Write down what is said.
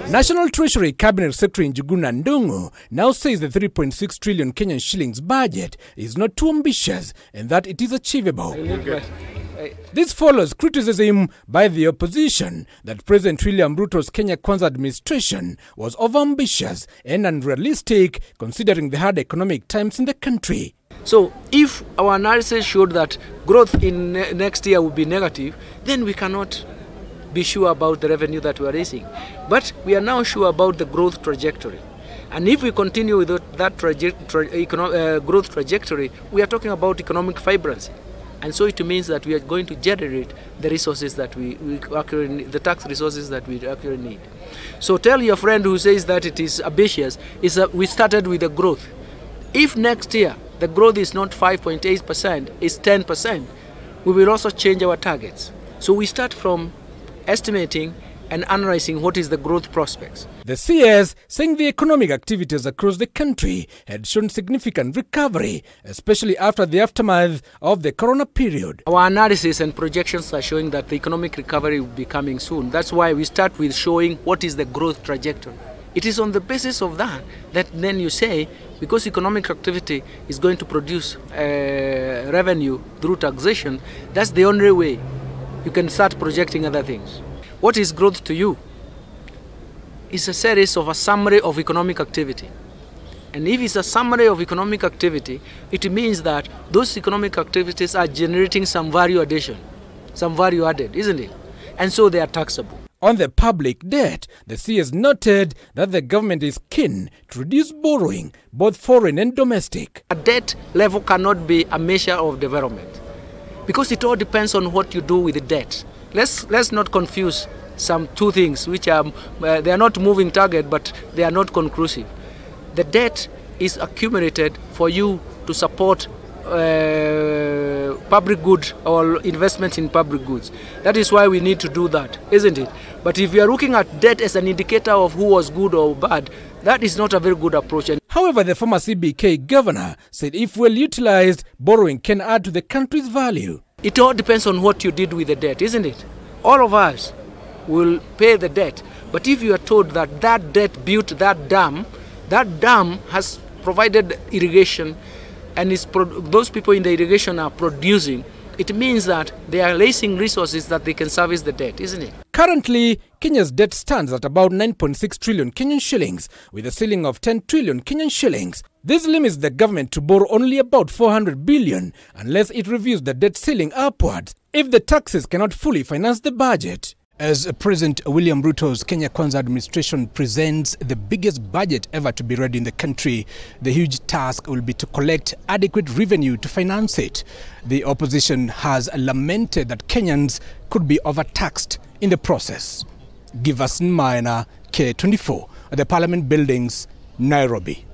National Treasury Cabinet Secretary Njuguna Ndungu now says the 3.6 trillion Kenyan shillings budget is not too ambitious and that it is achievable. This follows criticism by the opposition that President William Ruto's Kenya Kwanza administration was overambitious and unrealistic considering the hard economic times in the country. So if our analysis showed that growth in next year will be negative, then we cannot be sure about the revenue that we are raising. But we are now sure about the growth trajectory. And if we continue with that growth trajectory, we are talking about economic vibrancy. And so it means that we are going to generate the resources that we actually need, the tax resources that we actually need. So tell your friend who says that it is ambitious, we started with the growth. If next year the growth is not 5.8%, it's 10%, we will also change our targets. So we start from estimating and analyzing what is the growth prospects. The CS saying the economic activities across the country had shown significant recovery, especially after the aftermath of the corona period. Our analysis and projections are showing that the economic recovery will be coming soon. That's why we start with showing what is the growth trajectory. It is on the basis of that then you say, because economic activity is going to produce revenue through taxation, that's the only way you can start projecting other things. What is growth to you? It's a series of a summary of economic activity. And if it's a summary of economic activity, it means that those economic activities are generating some value addition, some value added, isn't it? And so they are taxable. On the public debt, the CS noted that the government is keen to reduce borrowing, both foreign and domestic. A debt level cannot be a measure of development because it all depends on what you do with the debt. Let's not confuse two things which are they are not moving target, but they are not conclusive. The debt is accumulated for you to support public good or investments in public goods. That is why we need to do that, isn't it? But if you are looking at debt as an indicator of who was good or bad, that is not a very good approach. However, the former CBK governor said if well utilized, borrowing can add to the country's value. It all depends on what you did with the debt, isn't it? All of us will pay the debt. But if you are told that that debt built that dam has provided irrigation, and those people in the irrigation are producing, it means that they are raising resources that they can service the debt, isn't it? Currently, Kenya's debt stands at about 9.6 trillion Kenyan shillings, with a ceiling of 10 trillion Kenyan shillings. This limits the government to borrow only about 400 billion unless it reviews the debt ceiling upwards if the taxes cannot fully finance the budget. As President William Ruto's Kenya Kwanza administration presents the biggest budget ever to be read in the country, the huge task will be to collect adequate revenue to finance it. The opposition has lamented that Kenyans could be overtaxed in the process. Giverson Minor, K24, at the Parliament Buildings, Nairobi.